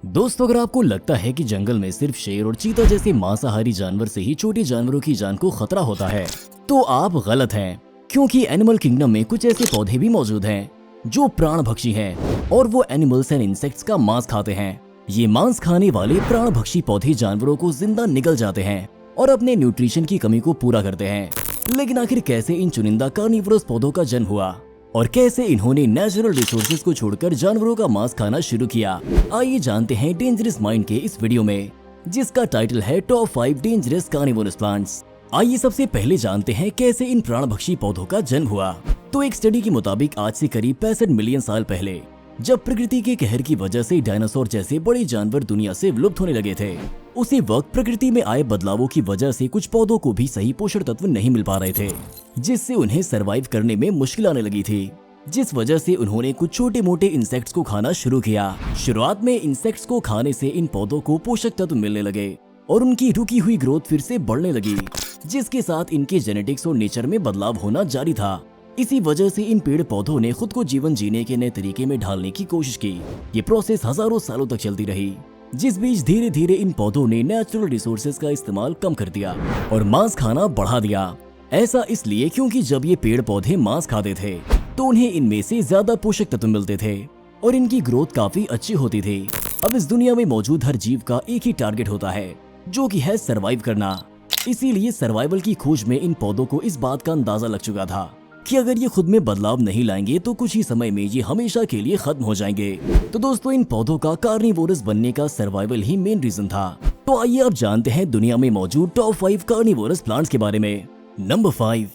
दोस्तों, अगर आपको लगता है कि जंगल में सिर्फ शेर और चीता जैसे मांसाहारी जानवर से ही छोटे जानवरों की जान को खतरा होता है, तो आप गलत हैं। क्योंकि एनिमल किंगडम में कुछ ऐसे पौधे भी मौजूद हैं जो प्राणभक्षी हैं और वो एनिमल्स एंड इंसेक्ट्स का मांस खाते हैं। ये मांस खाने वाले प्राणभक्षी पौधे जानवरों को जिंदा निगल जाते हैं और अपने न्यूट्रिशन की कमी को पूरा करते हैं। लेकिन आखिर कैसे इन चुनिंदा कार्निवोरस पौधों का जन्म हुआ और कैसे इन्होंने नेचुरल रिसोर्सेज को छोड़कर जानवरों का मांस खाना शुरू किया, आइए जानते हैं डेंजरस माइंड के इस वीडियो में, जिसका टाइटल है टॉप 5 डेंजरस कार्निवोरस प्लांट्स। आइए सबसे पहले जानते हैं कैसे इन प्राणभक्षी पौधों का जन्म हुआ। तो एक स्टडी के मुताबिक आज से करीब 65 मिलियन साल पहले, जब प्रकृति के कहर की वजह से डायनासोर जैसे बड़े जानवर दुनिया से विलुप्त होने लगे थे, उसी वक्त प्रकृति में आए बदलावों की वजह से कुछ पौधों को भी सही पोषण तत्व नहीं मिल पा रहे थे, जिससे उन्हें सरवाइव करने में मुश्किल आने लगी थी। जिस वजह से उन्होंने कुछ छोटे मोटे इंसेक्ट्स को खाना शुरू किया। शुरुआत में इंसेक्ट्स को खाने से इन पौधों को पोषक तत्व मिलने लगे और उनकी रुकी हुई ग्रोथ फिर से बढ़ने लगी, जिसके साथ इनके जेनेटिक्स और नेचर में बदलाव होना जारी था। इसी वजह से इन पेड़ पौधों ने खुद को जीवन जीने के नए तरीके में ढालने की कोशिश की। ये प्रोसेस हजारों सालों तक चलती रही, जिस बीच धीरे धीरे इन पौधों ने नेचुरल रिसोर्सेज का इस्तेमाल कम कर दिया और मांस खाना बढ़ा दिया। ऐसा इसलिए क्योंकि जब ये पेड़ पौधे मांस खाते थे तो उन्हें इनमें से ज्यादा पोषक तत्व मिलते थे और इनकी ग्रोथ काफी अच्छी होती थी। अब इस दुनिया में मौजूद हर जीव का एक ही टारगेट होता है, जो कि है सरवाइव करना। इसीलिए सर्वाइवल की खोज में इन पौधों को इस बात का अंदाजा लग चुका था कि अगर ये खुद में बदलाव नहीं लाएंगे तो कुछ ही समय में ये हमेशा के लिए खत्म हो जाएंगे। तो दोस्तों, इन पौधों का कार्निवोरस बनने का सर्वाइवल ही मेन रीजन था। तो आइए अब जानते हैं दुनिया में मौजूद टॉप 5 कार्निवोरस प्लांट्स के बारे में। Number 5,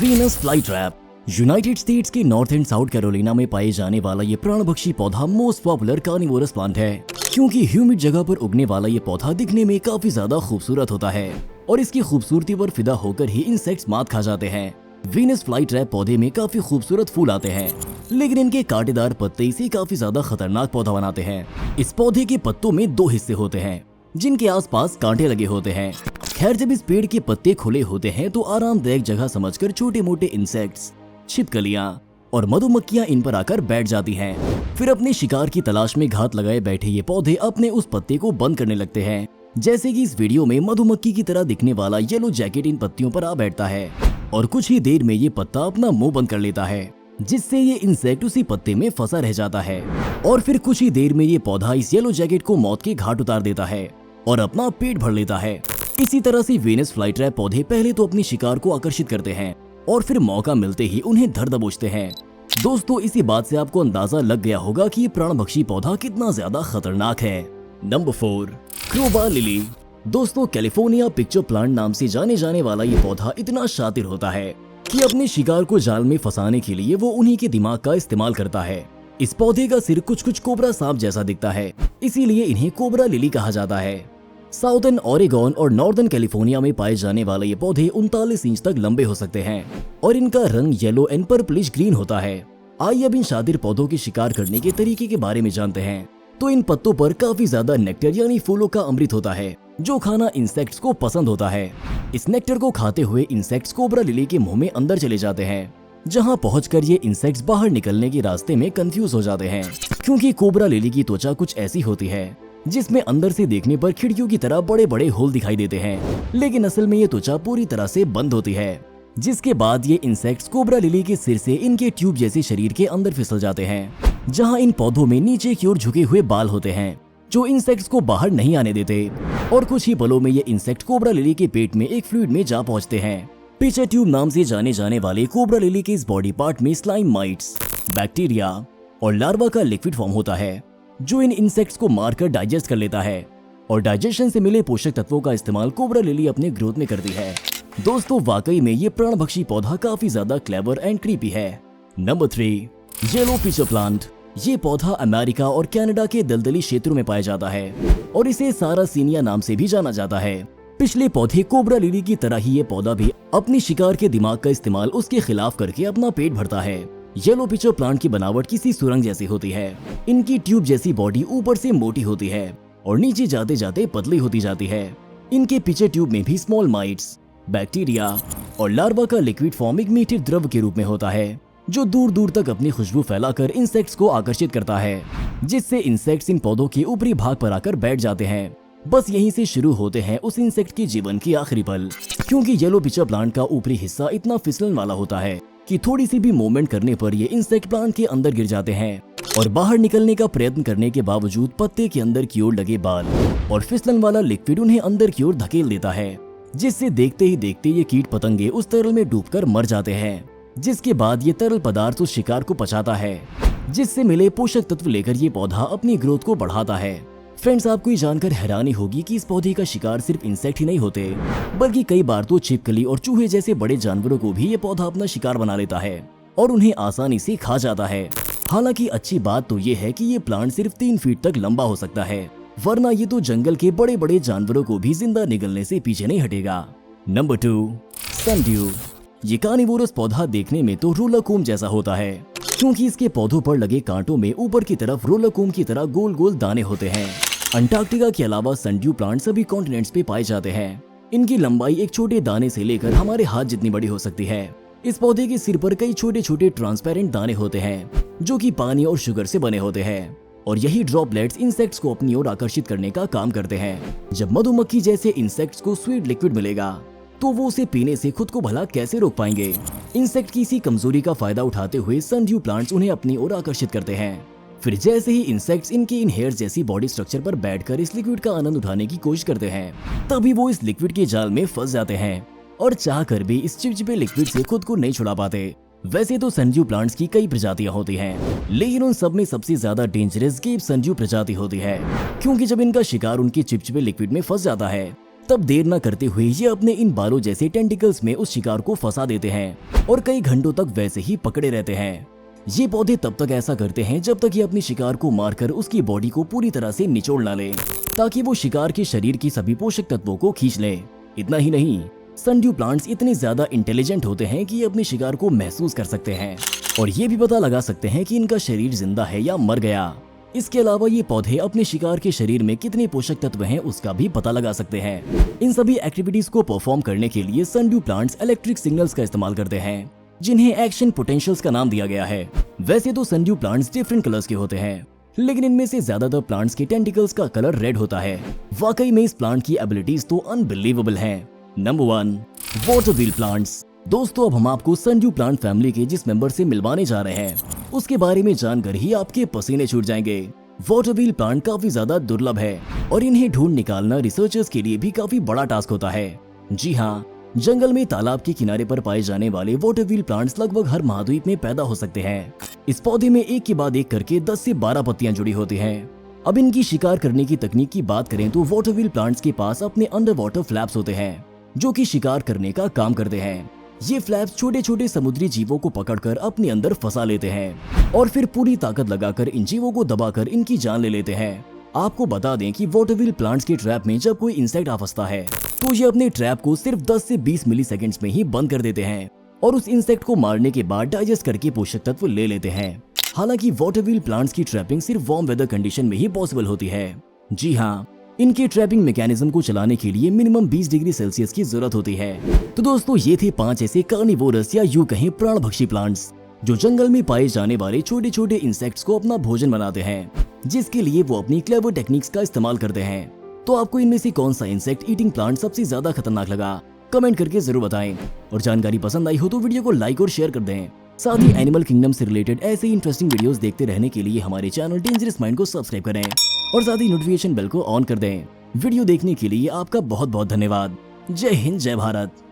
Venus flytrap. United states के नॉर्थ एंड साउथ कैरोलिना में पाए जाने वाला ये प्राणभक्षी पौधा मोस्ट पॉपुलर कार्निवोरस प्लांट है, क्योंकि ह्यूमिड जगह पर उगने वाला ये पौधा दिखने में काफी ज्यादा खूबसूरत होता है और इसकी खूबसूरती पर फिदा होकर ही इंसेक्ट्स मात खा जाते हैं। वीनस फ्लाईट्रैप पौधे में काफी खूबसूरत फूल आते हैं, लेकिन इनके कांटेदार पत्ते इसे काफी ज्यादा खतरनाक पौधा बनाते हैं। इस पौधे के पत्तों में 2 हिस्से होते हैं, जिनके आसपास कांटे लगे होते हैं। खैर, जब इस पेड़ के पत्ते खुले होते हैं तो आरामदायक जगह समझकर छोटे मोटे इंसेक्ट्स, छिपकलियां और मधुमक्खियां इन पर आकर बैठ जाती हैं। फिर अपने शिकार की तलाश में घात लगाए बैठे ये पौधे अपने उस पत्ते को बंद करने लगते हैं। जैसे कि इस वीडियो में मधुमक्खी की तरह दिखने वाला येलो जैकेट इन पत्तियों पर आ बैठता है और कुछ ही देर में ये पत्ता अपना मुंह बंद कर लेता है, जिससे ये इंसेक्ट उसी पत्ते में फंसा रह जाता है। और फिर कुछ ही देर में ये पौधा इस येलो जैकेट को मौत के घाट उतार देता है और अपना पेट भर लेता है। इसी तरह से वीनस फ्लाईट्रैप पौधे पहले तो अपने शिकार को आकर्षित करते हैं और फिर मौका मिलते ही उन्हें धर दबोचते हैं। दोस्तों, इसी बात से आपको अंदाजा लग गया होगा कि ये प्राणभक्षी पौधा कितना ज्यादा खतरनाक है। नंबर 4, क्रोबा लिली। दोस्तों, कैलिफोर्निया पिक्चर प्लांट नाम से जाने जाने वाला ये पौधा इतना शातिर होता है कि अपने शिकार को जाल में फंसाने के लिए वो उन्हीं के दिमाग का इस्तेमाल करता है। इस पौधे का सिर कुछ कोबरा सांप जैसा दिखता है, इसीलिए इन्हें कोबरा लिली कहा जाता है। साउथर्न ओरेगन और नॉर्दर्न कैलिफोर्निया में पाए जाने वाले ये पौधे 39 इंच तक लंबे हो सकते हैं और इनका रंग येलो एंड पर्पलिश ग्रीन होता है। आइए अब इन शातिर पौधों के शिकार करने के तरीके के बारे में जानते हैं। तो इन पत्तों पर काफी ज्यादा नेक्टर यानी फूलों का अमृत होता है, जो खाना इंसेक्ट्स को पसंद होता है। इस नेक्टर को खाते हुए इंसेक्ट्स कोबरा लिली के मुंह में अंदर चले जाते हैं, जहां पहुंचकर ये इंसेक्ट्स बाहर निकलने के रास्ते में कंफ्यूज हो जाते हैं, क्योंकि कोबरा लिली की त्वचा कुछ ऐसी होती है जिसमें अंदर से देखने पर खिड़कियों की तरह बड़े बड़े होल दिखाई देते हैं, लेकिन असल में ये त्वचा पूरी तरह से बंद होती है। जिसके बाद ये इंसेक्ट्स कोबरा लिली के सिर से इनके ट्यूब जैसे शरीर के अंदर फिसल जाते हैं, जहां इन पौधों में नीचे की ओर झुके हुए बाल होते हैं, जो इंसेक्ट्स को बाहर नहीं आने देते। और कुछ ही पलों में ये इंसेक्ट कोबरा लिली के पेट में एक फ्लूइड में जा पहुंचते हैं। पिचर ट्यूब नाम से जाने जाने वाले कोबरा लिली के इस बॉडी पार्ट में स्लाइम माइट्स, बैक्टीरिया और लार्वा का लिक्विड फॉर्म होता है, जो इन इंसेक्ट्स को मारकर डाइजेस्ट कर लेता है और डाइजेशन से मिले पोषक तत्वों का इस्तेमाल कोबरा लिली अपने ग्रोथ में करती है। दोस्तों, वाकई में ये प्राणभक्षी पौधा काफी ज्यादा क्लेवर एंड क्रीपी है। Number 3, yellow pitcher plant. ये पौधा अमेरिका और कनाडा के दलदली क्षेत्रों में पाया जाता है और इसे सारासीनिया नाम से भी जाना जाता है। पिछले पौधे कोबरा लिली की तरह ही ये पौधा भी अपनी शिकार के दिमाग का इस्तेमाल उसके खिलाफ करके अपना पेट भरता है। येलो पिचर प्लांट की बनावट किसी सुरंग जैसी होती है। इनकी ट्यूब जैसी बॉडी ऊपर से मोटी होती है और नीचे जाते जाते पतली होती जाती है। इनके पिचर ट्यूब में भी स्मॉल माइट्स, बैक्टीरिया और लार्वा का लिक्विड फॉर्म एक मीठे द्रव के रूप में होता है। जो दूर दूर तक अपनी खुशबू फैलाकर इंसेक्ट्स को आकर्षित करता है, जिससे इंसेक्ट्स इन पौधों के ऊपरी भाग पर आकर बैठ जाते हैं। बस यहीं से शुरू होते हैं उस इंसेक्ट के जीवन की आखिरी पल, क्योंकि येलो पिचर प्लांट का ऊपरी हिस्सा इतना फिसलन वाला होता है कि थोड़ी सी भी मूवमेंट करने पर ये इंसेक्ट प्लांट के अंदर गिर जाते हैं और बाहर निकलने का प्रयत्न करने के बावजूद पत्ते के अंदर की ओर लगे बाल और फिसलन वाला लिक्विड उन्हें अंदर की ओर धकेल देता है, जिससे देखते ही देखते ये कीट पतंगे उस तरल में डूबकर मर जाते हैं। जिसके बाद ये तरल पदार्थ उस शिकार को पचाता है, जिससे मिले पोषक तत्व लेकर ये पौधा अपनी ग्रोथ को बढ़ाता है। फ्रेंड्स, आपको ये जानकर हैरानी होगी कि इस पौधे का शिकार सिर्फ इंसेक्ट ही नहीं होते, बल्कि कई बार तो छिपकली और चूहे जैसे बड़े जानवरों को भी ये पौधा अपना शिकार बना लेता है और उन्हें आसानी से खा जाता है। हालांकि अच्छी बात तो ये है कि ये प्लांट सिर्फ 3 फीट तक लंबा हो सकता है, वरना ये तो जंगल के बड़े बड़े जानवरों को भी जिंदा निगलने से पीछे नहीं हटेगा। Number 2, sundew. ये कार्निवोरस पौधा देखने में तो रोलर कोम जैसा होता है, क्योंकि इसके पौधों पर लगे कांटों में ऊपर की तरफ रोलर कोम की तरह गोल गोल दाने होते हैं। अंटार्कटिका के अलावा सनड्यू प्लांट सभी कॉन्टिनेंट्स पे पाए जाते हैं। इनकी लंबाई एक छोटे दाने से लेकर हमारे हाथ जितनी बड़ी हो सकती है। इस पौधे के सिर पर कई छोटे छोटे ट्रांसपेरेंट दाने होते हैं, जो कि पानी और शुगर से बने होते हैं, और यही ड्रॉपलेट्स इंसेक्ट्स को अपनी ओर आकर्षित करने का काम करते हैं। जब मधुमक्खी जैसे इंसेक्ट्स को स्वीट लिक्विड मिलेगा, तो वो उसे पीने से खुद को भला कैसे रोक पाएंगे। इंसेक्ट की इसी कमजोरी का फायदा उठाते हुए सनड्यू प्लांट्स उन्हें अपनी ओर आकर्षित करते हैं। फिर जैसे ही इंसेक्ट्स इनके इन हेयर जैसी बॉडी स्ट्रक्चर पर बैठकर इस लिक्विड का आनंद उठाने की कोशिश करते हैं, तभी वो इस लिक्विड के जाल में फंस जाते हैं और चाहकर भी इस चिपचिपे लिक्विड से खुद को नहीं छुड़ा पाते। वैसे तो सनड्यू प्लांट्स की कई प्रजातियां होती हैं, लेकिन उन सब में सबसे ज्यादा डेंजरस केप सनड्यू प्रजाति होती है, क्योंकि जब इनका शिकार उनके चिपचिपे लिक्विड में फंस जाता है, तब देर न करते हुए ये अपने इन बालों जैसे टेंटिकल्स में उस शिकार को फंसा देते हैं और कई घंटों तक वैसे ही पकड़े रहते हैं। ये पौधे तब तक ऐसा करते हैं जब तक ये अपने शिकार को मारकर उसकी बॉडी को पूरी तरह से निचोड़ ना ले, ताकि वो शिकार के शरीर की सभी पोषक तत्वों को खींच ले। इतना ही नहीं, सनड्यू प्लांट्स इतने ज्यादा इंटेलिजेंट होते हैं कि ये अपने शिकार को महसूस कर सकते हैं और ये भी पता लगा सकते हैं कि इनका शरीर जिंदा है या मर गया। इसके अलावा ये पौधे अपने शिकार के शरीर में कितने पोषक तत्व हैं उसका भी पता लगा सकते हैं। इन सभी एक्टिविटीज को परफॉर्म करने के लिए सनड्यू प्लांट्स इलेक्ट्रिक सिग्नल्स का इस्तेमाल करते हैं, जिन्हें एक्शन पोटेंशियल्स का नाम दिया गया है। वैसे तो सनड्यू प्लांट्स डिफरेंट कलर्स के होते हैं, लेकिन इनमें से ज्यादातर प्लांट्स के टेंटिकल्स का कलर रेड होता है। वाकई में इस प्लांट की एबिलिटीज तो अनबिलीवेबल हैं। Number 1, water wheel plants. दोस्तों, अब हम आपको सनड्यू प्लांट फैमिली के जिस मेंबर से मिलवाने जा रहे हैं, उसके बारे में जानकर ही आपके पसीने छूट जाएंगे। वाटर व्हील प्लांट काफी ज्यादा दुर्लभ है और इन्हें ढूंढ निकालना रिसर्चर्स के लिए भी काफी बड़ा टास्क होता है। जी हाँ, जंगल में तालाब के किनारे पर पाए जाने वाले वाटर व्हील प्लांट्स लगभग हर महाद्वीप में पैदा हो सकते हैं। इस पौधे में एक के बाद एक करके 10 से 12 पत्तियां जुड़ी होती हैं। अब इनकी शिकार करने की तकनीक की बात करें तो वाटर व्हील प्लांट्स के पास अपने अंडर वाटर फ्लैप्स होते हैं, जो कि शिकार करने का काम करते हैं। ये फ्लैप्स छोटे छोटे समुद्री जीवों को पकड़कर अपने अंदर फंसा लेते हैं और फिर पूरी ताकत लगाकर इन जीवों को दबाकर इनकी जान ले लेते हैं। आपको बता दें कि वाटर व्हील प्लांट्स के ट्रैप में जब कोई इंसेक्ट आ फंसता है, तो ये अपने ट्रैप को सिर्फ 10 से 20 मिलीसेकंड्स में ही बंद कर देते हैं और उस इंसेक्ट को मारने के बाद डाइजेस्ट करके पोषक तत्व ले लेते हैं। हालांकि वाटर व्हील प्लांट्स की ट्रैपिंग सिर्फ वार्म वेदर कंडीशन में ही पॉसिबल होती है। जी हाँ, इनके ट्रैपिंग मैकेनिज्म को चलाने के लिए मिनिमम 20 डिग्री सेल्सियस की जरूरत होती है। तो दोस्तों, ये थे 5 ऐसे कार्निवोरस या यूं कहें प्राणभक्षी प्लांट्स, जो जंगल में पाए जाने वाले छोटे छोटे इंसेक्ट्स को अपना भोजन बनाते हैं, जिसके लिए वो अपनी क्लेवर टेक्निक्स का इस्तेमाल करते हैं। तो आपको इनमें से कौन सा इंसेक्ट ईटिंग प्लांट सबसे ज्यादा खतरनाक लगा, कमेंट करके जरूर बताएं। और जानकारी पसंद आई हो तो वीडियो को लाइक और शेयर कर दें। साथ ही एनिमल किंगडम से रिलेटेड ऐसे ही इंटरेस्टिंग वीडियोस देखते रहने के लिए हमारे चैनल डेंजरस माइंड को सब्सक्राइब करें और साथ ही नोटिफिकेशन बेल को ऑन कर दें। वीडियो देखने के लिए आपका बहुत बहुत धन्यवाद। जय हिंद, जय भारत।